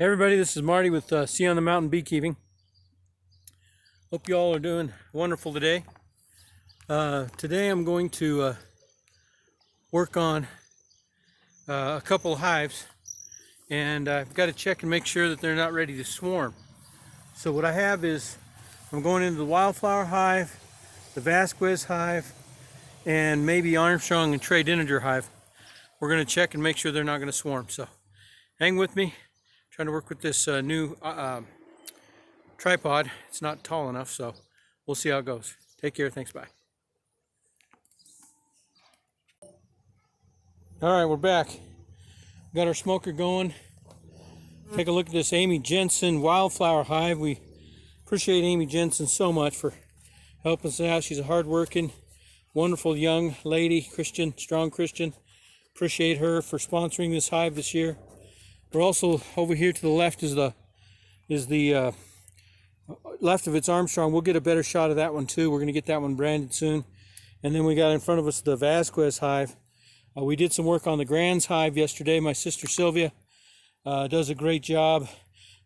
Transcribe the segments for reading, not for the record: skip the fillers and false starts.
Hey everybody, this is Marty with Sea on the Mountain Beekeeping. Hope you all are doing wonderful today. Today I'm going to work on a couple of hives, and I've got to check and make sure that they're not ready to swarm. So what I have is I'm going into the Wildflower Hive, the Vasquez Hive, and maybe Armstrong and Trey Denninger Hive. We're going to check and make sure they're not going to swarm. So hang with me. Trying to work with this new tripod. It's not tall enough, so we'll see how it goes. Take care. Thanks. Bye. All right, we're back. Got our smoker going. Take a look at this Amy Jensen Wildflower Hive. We appreciate Amy Jensen so much for helping us out. She's a hard-working, wonderful young lady, Christian, strong Christian. Appreciate her for sponsoring this hive this year. We're also over here to the left is the left of its Armstrong. We'll get a better shot of that one too. We're going to get that one branded soon. And then we got in front of us the Vasquez Hive. We did some work on the Grand's Hive yesterday. My sister Sylvia does a great job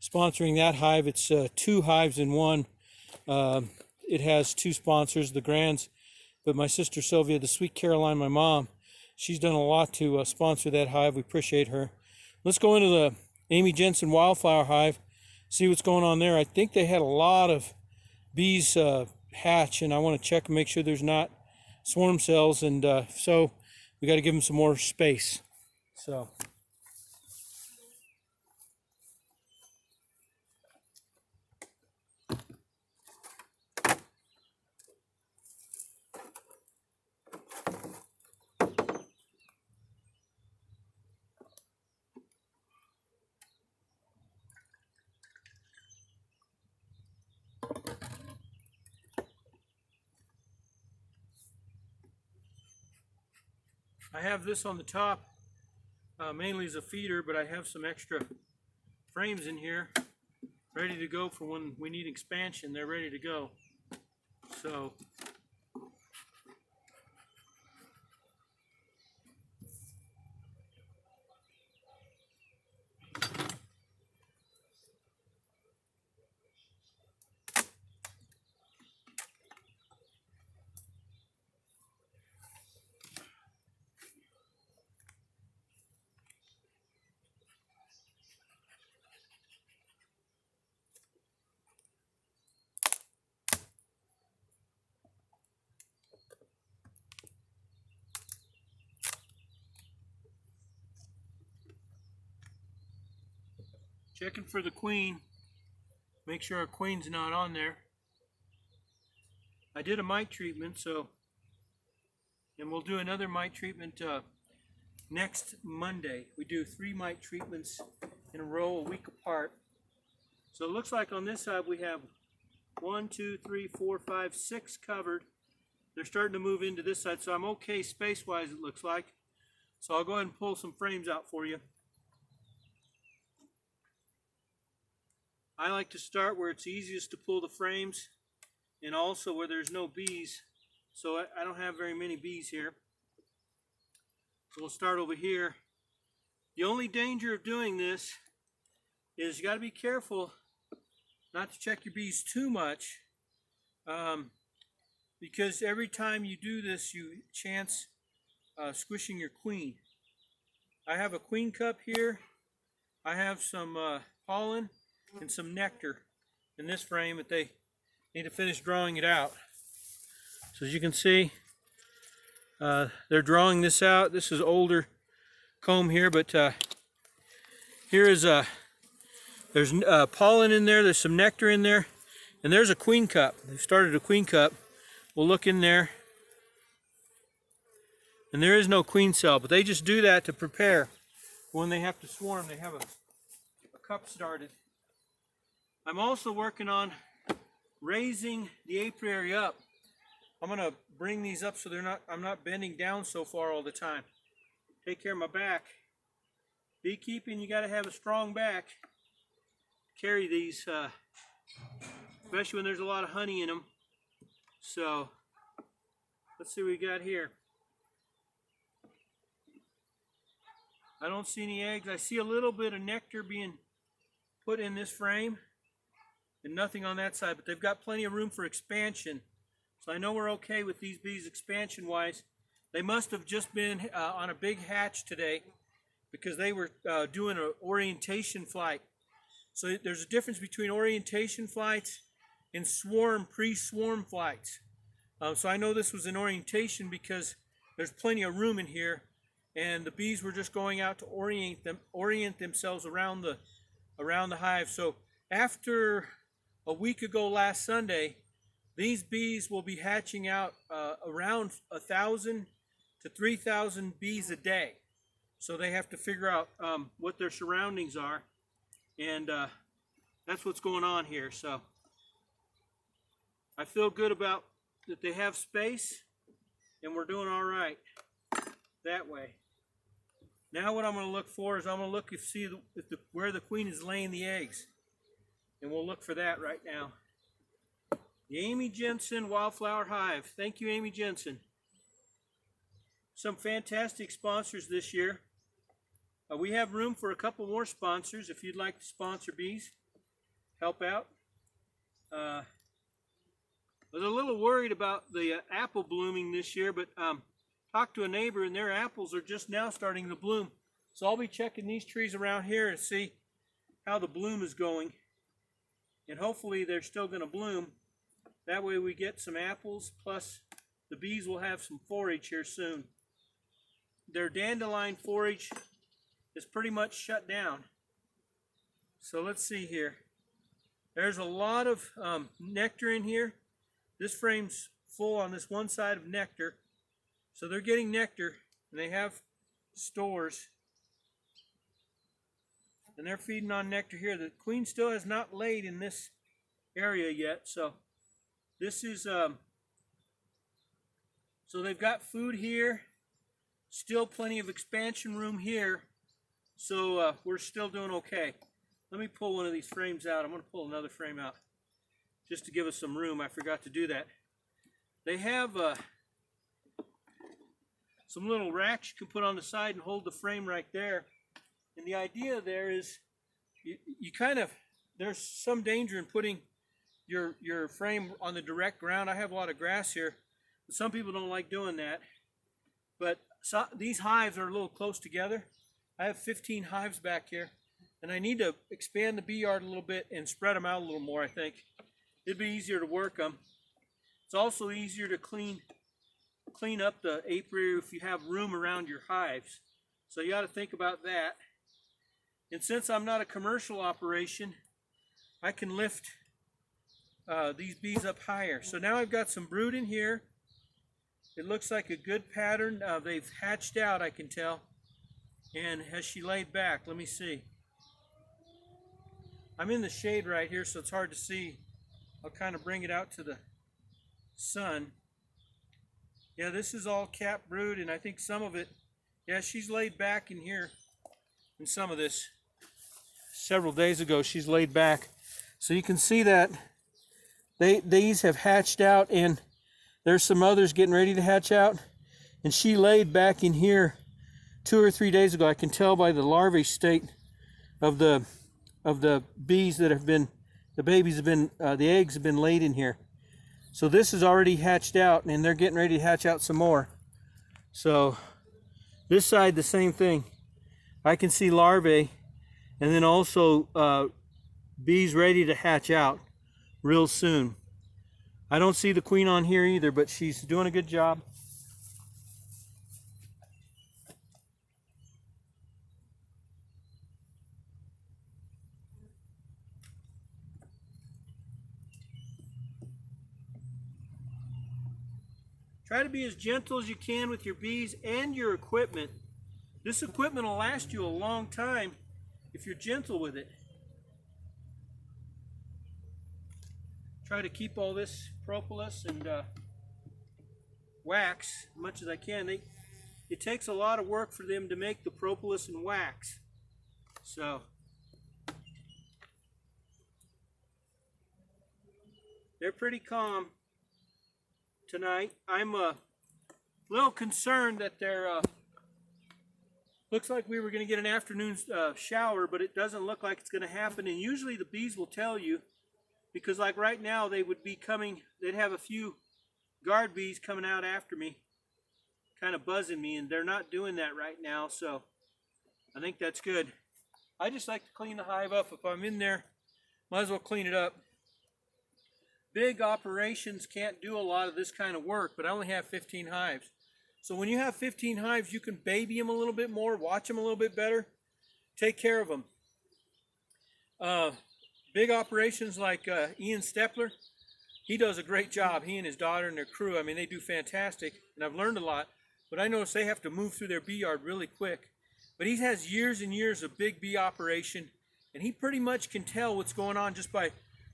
sponsoring that hive. It's two hives in one. It has two sponsors, the Grand's, but my sister Sylvia, the Sweet Caroline, my mom, she's done a lot to sponsor that hive. We appreciate her. Let's go into the Amy Jensen Wildflower Hive, see what's going on there. I think they had a lot of bees hatch, and I want to check and make sure there's not swarm cells, and so we got to give them some more space. So I have this on the top mainly as a feeder, but I have some extra frames in here ready to go for when we need expansion. They're ready to go. So checking for the queen. Make sure our queen's not on there. I did a mite treatment, and we'll do another mite treatment next Monday. We do 3 mite treatments in a row, a week apart. So it looks like on this side we have 1, 2, 3, 4, 5, 6 covered. They're starting to move into this side, so I'm okay space-wise, it looks like. So I'll go ahead and pull some frames out for you. I like to start where it's easiest to pull the frames, and also where there's no bees. So I don't have very many bees here. So we'll start over here. The only danger of doing this is you got to be careful not to check your bees too much, because every time you do this, you chance squishing your queen. I have a queen cup here. I have some pollen and some nectar in this frame, but they need to finish drawing it out. So as you can see, they're drawing this out. This is older comb here, but here is there's pollen in there, there's some nectar in there, and there's a queen cup. They've started a queen cup. We'll look in there, and there is no queen cell, but they just do that to prepare when they have to swarm. They have a cup started. I'm also working on raising the apiary up. I'm going to bring these up so I'm not bending down so far all the time. Take care of my back. Beekeeping, you got to have a strong back. Carry these, especially when there's a lot of honey in them. So let's see what we got here. I don't see any eggs. I see a little bit of nectar being put in this frame and nothing on that side, but they've got plenty of room for expansion. So I know we're okay with these bees expansion-wise. They must have just been on a big hatch today because they were doing an orientation flight. So there's a difference between orientation flights and pre-swarm flights. So I know this was an orientation because there's plenty of room in here, and the bees were just going out to orient themselves around the hive. So after a week ago last Sunday, these bees will be hatching out around 1,000 to 3,000 bees a day. So they have to figure out what their surroundings are, and that's what's going on here. So I feel good about that they have space, and we're doing all right that way. Now what I'm going to look for is I'm going to look where the queen is laying the eggs, and we'll look for that right now. The Amy Jensen Wildflower Hive. Thank you, Amy Jensen. Some fantastic sponsors this year. We have room for a couple more sponsors if you'd like to sponsor bees, help out. I was a little worried about the apple blooming this year, but talked to a neighbor and their apples are just now starting to bloom. So I'll be checking these trees around here and see how the bloom is going. And hopefully they're still going to bloom. That way we get some apples, plus the bees will have some forage here soon. Their dandelion forage is pretty much shut down. So let's see here. There's a lot of nectar in here. This frame's full on this one side of nectar. So they're getting nectar, and they have stores. And they're feeding on nectar here. The queen still has not laid in this area yet, so this is so they've got food here, still plenty of expansion room here, so we're still doing okay. Let me pull one of these frames out. I'm going to pull another frame out just to give us some room. I forgot to do that. They have some little racks you can put on the side and hold the frame right there. And the idea there is you kind of, there's some danger in putting your frame on the direct ground. I have a lot of grass here, but some people don't like doing that. But these hives are a little close together. I have 15 hives back here, and I need to expand the bee yard a little bit and spread them out a little more, I think. It'd be easier to work them. It's also easier to clean up the apiary if you have room around your hives. So you got to think about that. And since I'm not a commercial operation, I can lift these bees up higher. So now I've got some brood in here. It looks like a good pattern. They've hatched out, I can tell. And has she laid back? Let me see. I'm in the shade right here, so it's hard to see. I'll kind of bring it out to the sun. Yeah, this is all capped brood, and I think some of it, yeah, she's laid back in here in some of this. Several days ago, she's laid back. So you can see that these have hatched out, and there's some others getting ready to hatch out. And she laid back in here 2 or 3 days ago. I can tell by the larvae state of the bees that have been, the babies have been, the eggs have been laid in here. So this is already hatched out, and they're getting ready to hatch out some more. So this side, the same thing. I can see larvae, and then also bees ready to hatch out real soon. I don't see the queen on here either, but she's doing a good job. Try to be as gentle as you can with your bees and your equipment. This equipment will last you a long time if you're gentle with it. Try to keep all this propolis and wax as much as I can. It takes a lot of work for them to make the propolis and wax. So they're pretty calm tonight. I'm a little concerned that they're Looks like we were going to get an afternoon shower, but it doesn't look like it's going to happen. And usually the bees will tell you, because like right now they would be coming, they'd have a few guard bees coming out after me, kind of buzzing me, and they're not doing that right now, so I think that's good. I just like to clean the hive up. If I'm in there, might as well clean it up. Big operations can't do a lot of this kind of work, but I only have 15 hives. So when you have 15 hives, you can baby them a little bit more, watch them a little bit better, take care of them. Big operations like Ian Stepler, he does a great job. He and his daughter and their crew, I mean, they do fantastic, and I've learned a lot. But I notice they have to move through their bee yard really quick. But he has years and years of big bee operation, and he pretty much can tell what's going on just by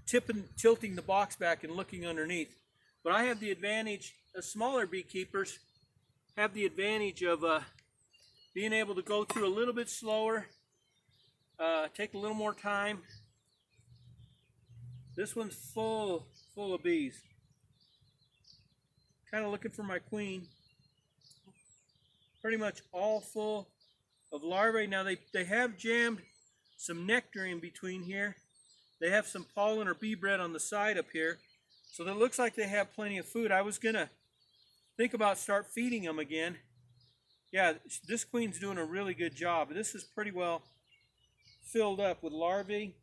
tilting the box back and looking underneath. But I have the advantage, smaller beekeepers have the advantage of being able to go through a little bit slower, take a little more time. This one's full of bees. Kind of looking for my queen. Pretty much all full of larvae. Now they have jammed some nectar in between here. They have some pollen or bee bread on the side up here. So it looks like they have plenty of food. I was gonna think about start feeding them again. Yeah, this queen's doing a really good job. This is pretty well filled up with larvae.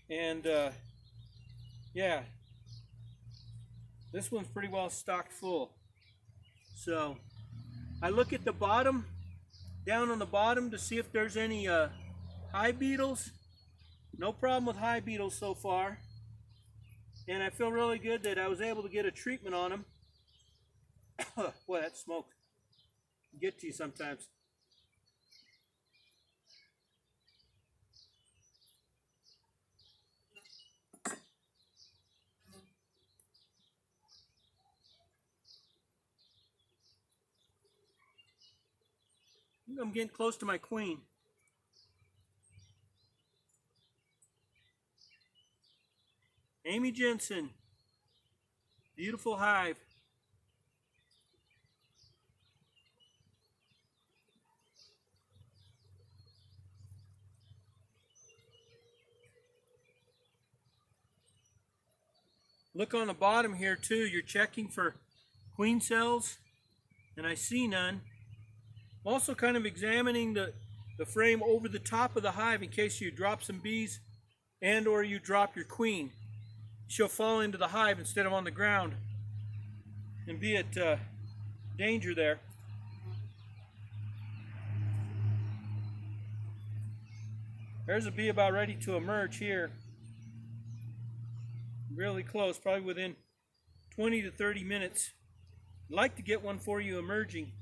And yeah, this one's pretty well stocked full. So I look at the bottom, down on the bottom, to see if there's any hive beetles. No problem with hive beetles so far. And I feel really good that I was able to get a treatment on them. Boy, that smoke can get to you sometimes. I'm getting close to my queen. Amy Jensen. Beautiful hive. Look on the bottom here too. You're checking for queen cells, and I see none. I'm also kind of examining the frame over the top of the hive in case you drop some bees and or you drop your queen. She'll fall into the hive instead of on the ground and be at danger there. There's a bee about ready to emerge here. Really close, probably within 20 to 30 minutes. I'd like to get one for you emerging.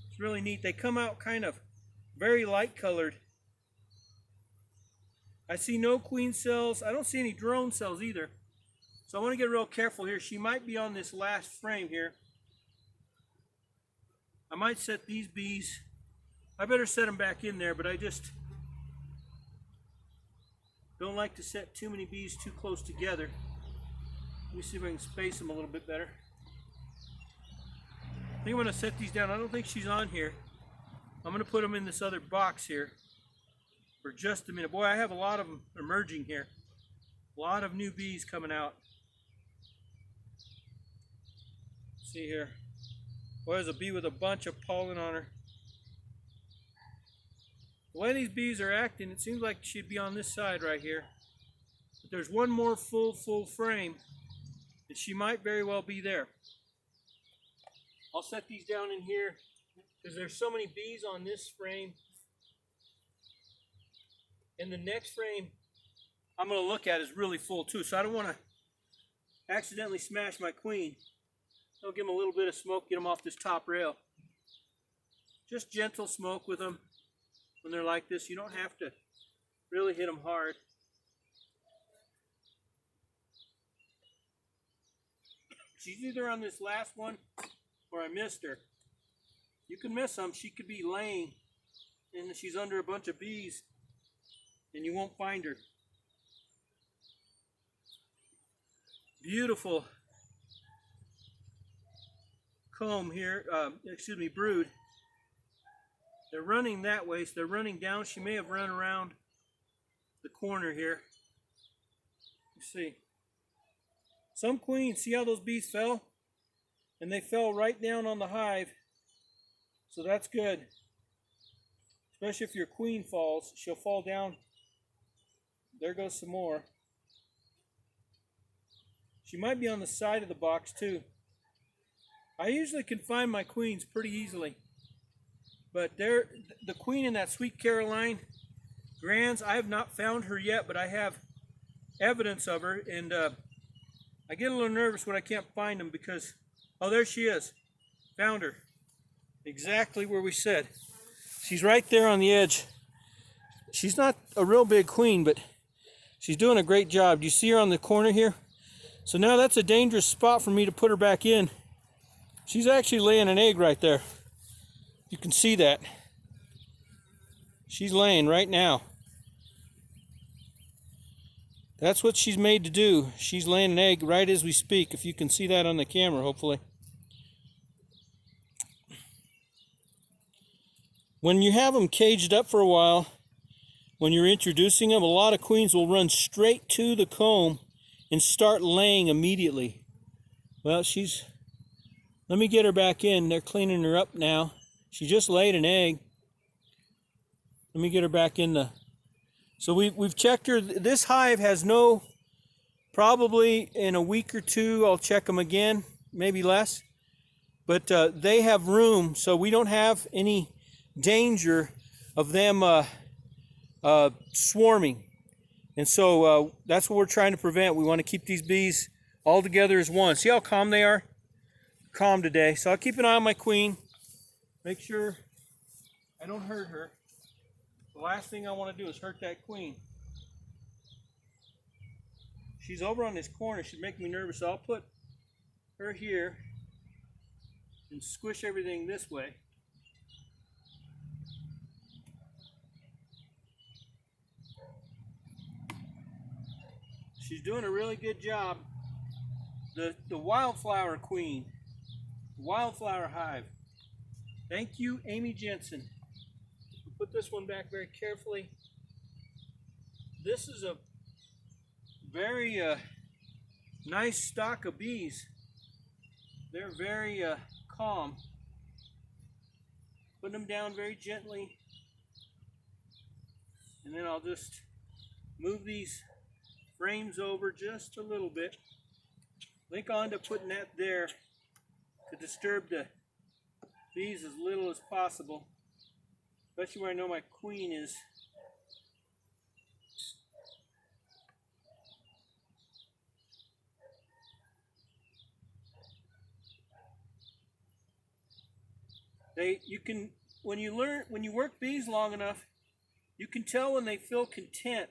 It's really neat. They come out kind of very light colored. I see no queen cells. I don't see any drone cells either. So I want to get real careful here. She might be on this last frame here. I might set these bees. I better set them back in there, but I just don't like to set too many bees too close together. Let me see if I can space them a little bit better. I think I'm going to set these down. I don't think she's on here. I'm going to put them in this other box here for just a minute. Boy, I have a lot of them emerging here. A lot of new bees coming out. See here. Boy, there's a bee with a bunch of pollen on her. The way these bees are acting, it seems like she'd be on this side right here. But there's one more full frame, and she might very well be there. I'll set these down in here because there's so many bees on this frame. And the next frame I'm going to look at is really full too, so I don't want to accidentally smash my queen. I'll give them a little bit of smoke, get them off this top rail. Just gentle smoke with them when they're like this. You don't have to really hit them hard. She's either on this last one or I missed her. You can miss them. She could be laying and she's under a bunch of bees and you won't find her. Beautiful comb here, brood. They're running that way, so they're running down. She may have run around the corner here. You see. Some queens, see how those bees fell? And they fell right down on the hive. So that's good. Especially if your queen falls, she'll fall down. There goes some more. She might be on the side of the box too. I usually can find my queens pretty easily. But the queen in that Sweet Caroline Grands, I have not found her yet, but I have evidence of her. And I get a little nervous when I can't find them because, oh, there she is. Found her. Exactly where we said. She's right there on the edge. She's not a real big queen, but she's doing a great job. Do you see her on the corner here? So now that's a dangerous spot for me to put her back in. She's actually laying an egg right there. You can see that. She's laying right now. That's what she's made to do. She's laying an egg right as we speak, if you can see that on the camera, hopefully. When you have them caged up for a while, when you're introducing them, a lot of queens will run straight to the comb and start laying immediately. Well, let me get her back in. They're cleaning her up now. She just laid an egg. Let me get her back in the... So we've checked her. This hive has no... Probably in a week or two, I'll check them again, maybe less. But they have room, so we don't have any danger of them swarming. And so that's what we're trying to prevent. We want to keep these bees all together as one. See how calm they are? Calm today. So I'll keep an eye on my queen. Make sure I don't hurt her. The last thing I want to do is hurt that queen. She's over on this corner. She's making me nervous. So I'll put her here and squish everything this way. She's doing a really good job. The Wildflower Queen, Wildflower Hive. Thank you, Amy Jensen. We'll put this one back very carefully. This is a very nice stock of bees. They're very calm. Put them down very gently. And then I'll just move these frames over just a little bit. I think I'll end up putting that there to disturb the bees as little as possible, especially where I know my queen is. When you work bees long enough, you can tell when they feel content.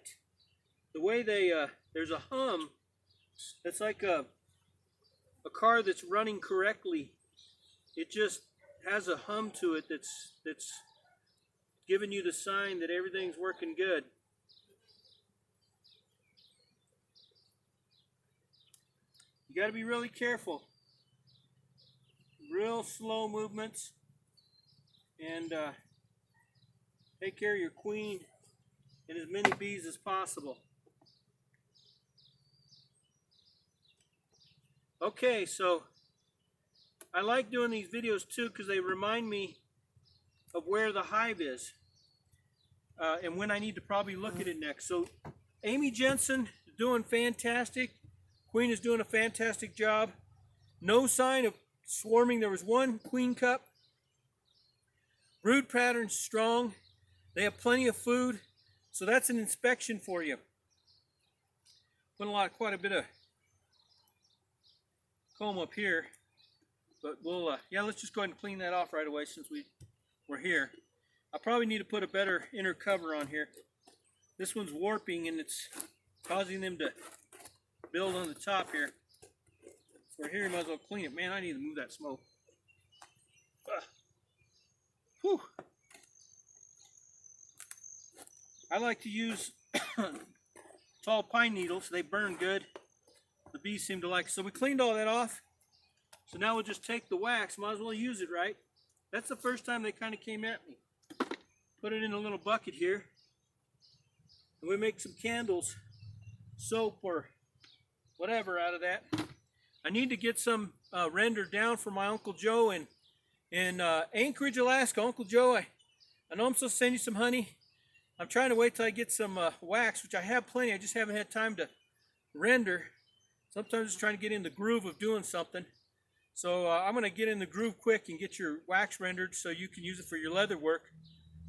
The way there's a hum that's like a car that's running correctly. It just has a hum to it that's giving you the sign that everything's working good. You got to be really careful. Real slow movements, and take care of your queen and as many bees as possible. Okay, so I like doing these videos too because they remind me of where the hive is and when I need to probably look at it next. So Amy Jensen is doing fantastic. Queen is doing a fantastic job. No sign of swarming. There was one queen cup. Brood pattern strong. They have plenty of food. So that's an inspection for you. Put quite a bit of comb up here, but we'll yeah, let's just go ahead and clean that off right away since we're here. I probably need to put a better inner cover on here. This one's warping and it's causing them to build on the top here. So we're here, you might as well clean it. Man, I need to move that smoke. Whew. I like to use tall pine needles. They burn good. The bees seem to like it. So we cleaned all that off. So now we'll just take the wax. Might as well use it, right? That's the first time they kind of came at me. put it in a little bucket here, and we make some candles, soap, or whatever out of that. I need to get some rendered down for my Uncle Joe in Anchorage, Alaska. Uncle Joe, I know I'm supposed to send you some honey. I'm trying to wait till I get some wax, which I have plenty. I just haven't had time to render. Sometimes just trying to get in the groove of doing something. So I'm going to get in the groove quick and get your wax rendered so you can use it for your leather work.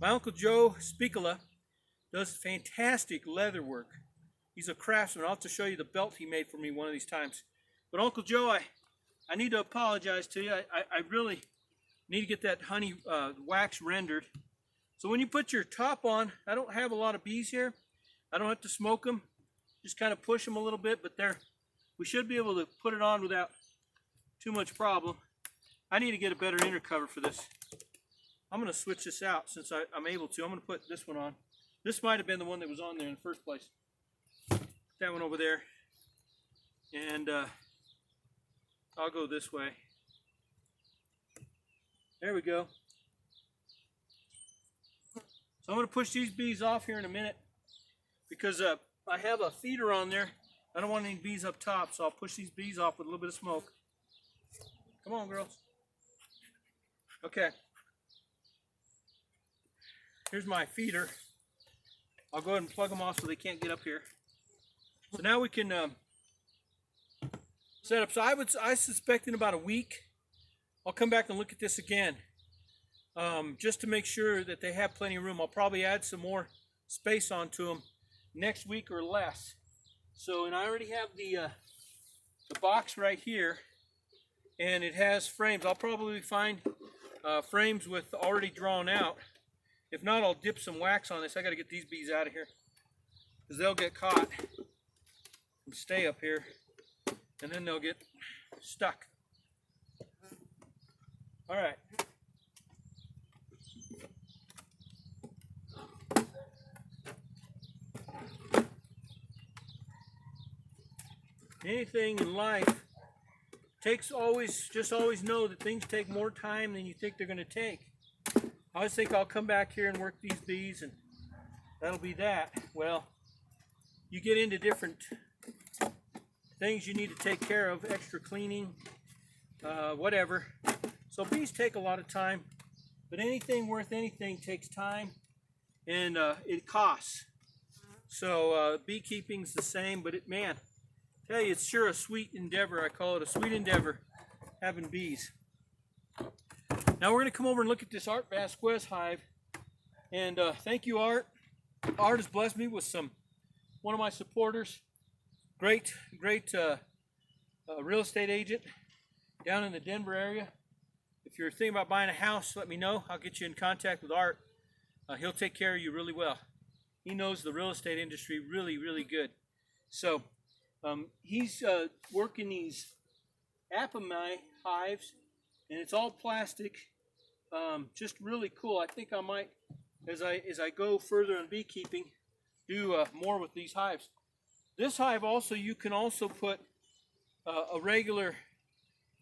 My Uncle Joe Spicola does fantastic leather work. He's a craftsman. I'll have to show you the belt he made for me one of these times. But Uncle Joe, I need to apologize to you. I really need to get that honey wax rendered. So when you put your top on, I don't have a lot of bees here. I don't have to smoke them. Just kind of push them a little bit, but we should be able to put it on without too much problem. I need to get a better inner cover for this. I'm going to switch this out since I'm able to. I'm going to put this one on. This might have been the one that was on there in the first place. Put that one over there. And I'll go this way. There we go. So I'm going to push these bees off here in a minute because I have a feeder on there. I don't want any bees up top, so I'll push these bees off with a little bit of smoke. Come on, girls. Okay. Here's my feeder. I'll go ahead and plug them off so they can't get up here. So now we can set up. So I suspect in about a week, I'll come back and look at this again. Just to make sure that they have plenty of room. I'll probably add some more space onto them next week or less. So, and I already have the box right here, and it has frames. I'll probably find frames with already drawn out. If not, I'll dip some wax on this. I got to get these bees out of here because they'll get caught and stay up here, and then they'll get stuck. All right. Anything in life just always know that things take more time than you think they're going to take. I always think I'll come back here and work these bees and that'll be that. Well, you get into different things you need to take care of, extra cleaning, whatever. So bees take a lot of time, but anything worth anything takes time and it costs. So beekeeping's the same, but man, tell you, it's sure a sweet endeavor. I call it a sweet endeavor, having bees. Now we're going to come over and look at this Art Vasquez hive. And thank you, Art. Art has blessed me with one of my supporters. Great real estate agent down in the Denver area. If you're thinking about buying a house, let me know. I'll get you in contact with Art. He'll take care of you really well. He knows the real estate industry really, really good. So he's working these Apamai hives, and it's all plastic. Just really cool. I think I might, as I go further in beekeeping, do more with these hives. This hive also, you can also put a regular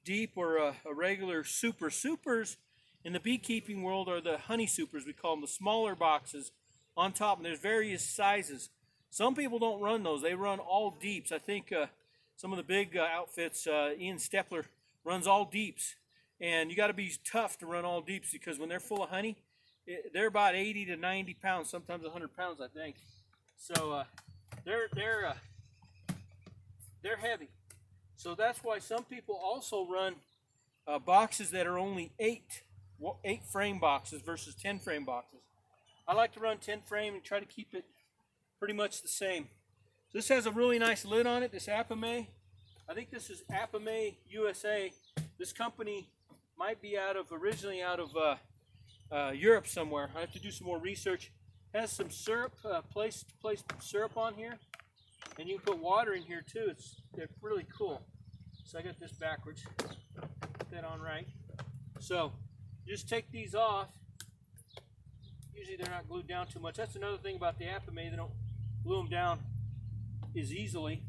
deep or a regular super. Supers in the beekeeping world are the honey supers. We call them the smaller boxes on top, and there's various sizes. Some people don't run those. They run all deeps. I think some of the big outfits, Ian Stepler runs all deeps. And you got to be tough to run all deeps because when they're full of honey, they're about 80 to 90 pounds, sometimes 100 pounds, I think. So they're heavy. So that's why some people also run boxes that are only 8 frame boxes versus 10 frame boxes. I like to run 10 frame and try to keep it pretty much the same. This has a really nice lid on it, this Apamai. I think this is Apamai USA. This company might be originally out of Europe somewhere. I have to do some more research. It has some syrup, placed syrup on here. And you can put water in here too. They're really cool. So I got this backwards. Put that on right. So just take these off. Usually they're not glued down too much. That's another thing about the Apamai. They don't glue them down as easily.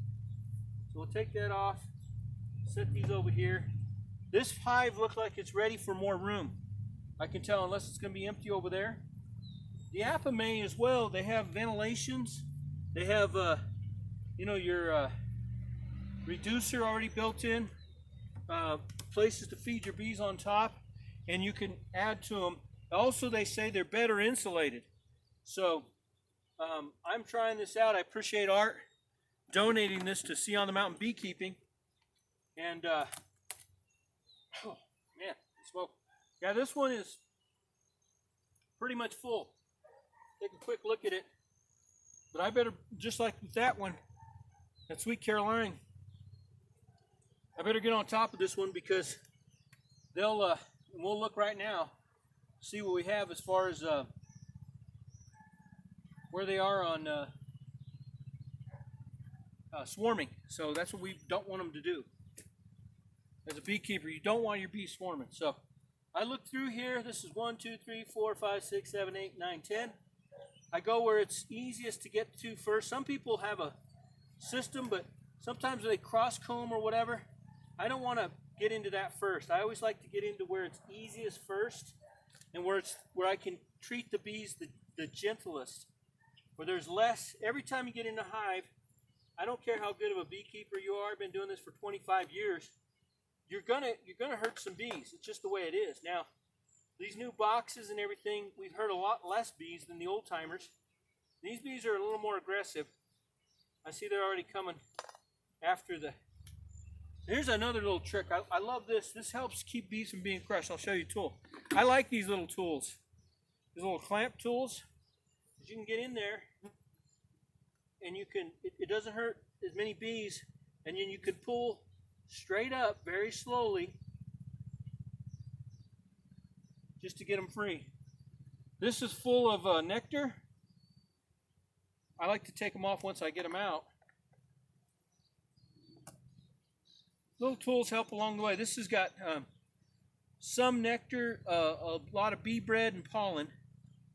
So we'll take that off. Set these over here. This hive looks like it's ready for more room. I can tell unless it's going to be empty over there. the Apamay as well, they have ventilations. They have, you know, your reducer already built in, places to feed your bees on top, and you can add to them. Also, they say they're better insulated. So I'm trying this out. I appreciate Art donating this to Sea on the Mountain Beekeeping. And, oh, man, smoke. Yeah, this one is pretty much full. Take a quick look at it. But I better, just like with that one, that Sweet Caroline, I better get on top of this one because they'll, we'll look right now, see what we have as far as where they are on swarming. So that's what we don't want them to do. As a beekeeper, you don't want your bees swarming. So I look through here. This is 1, 2, 3, 4, 5, 6, 7, 8, 9, 10. I go where it's easiest to get to first. Some people have a system, but sometimes they cross comb or whatever. I don't want to get into that first. I always like to get into where it's easiest first, and where I can treat the bees the gentlest, where there's less. Every time you get in a hive, I don't care how good of a beekeeper you are. I've been doing this for 25 years. You're gonna hurt some bees. It's just the way it is. Now, these new boxes and everything, we've hurt a lot less bees than the old timers. These bees are a little more aggressive. I see they're already coming after the. Here's another little trick. I love this. This helps keep bees from being crushed. I'll show you a tool. I like these little tools. These little clamp tools. You can get in there, and you can. It doesn't hurt as many bees, and then you can pull straight up very slowly just to get them free. This is full of nectar. I like to take them off once I get them out. Little tools help along the way. This has got some nectar, a lot of bee bread and pollen.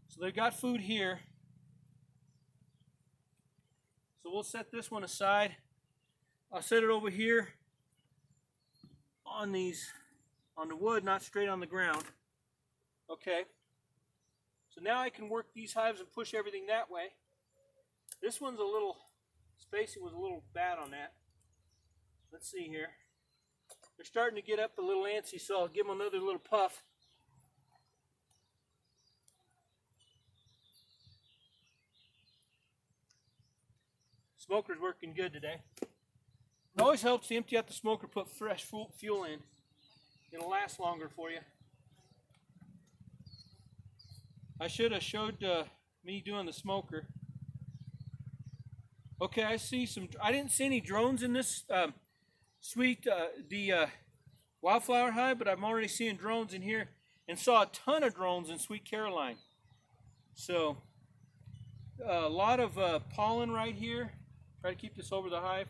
So they've got food here. So we'll set this one aside. I'll set it over here on the wood, not straight on the ground. Okay. So now I can work these hives and push everything that way. This one's a little, spacing was a little bad on that. Let's see here. They're starting to get up a little antsy, so I'll give them another little puff. Smoker's working good today. It always helps to empty out the smoker, put fresh fuel in. It'll last longer for you. I should have showed me doing the smoker. Okay, I see some. I didn't see any drones in this the Wildflower hive, but I'm already seeing drones in here, and saw a ton of drones in Sweet Caroline. So a lot of pollen right here. Try to keep this over the hive.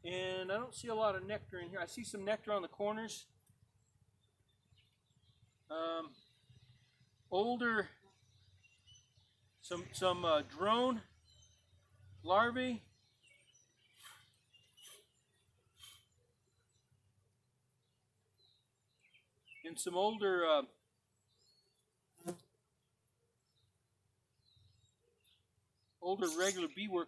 And I don't see a lot of nectar in here. I see some nectar on the corners. Older, some drone larvae. And some older regular bee workers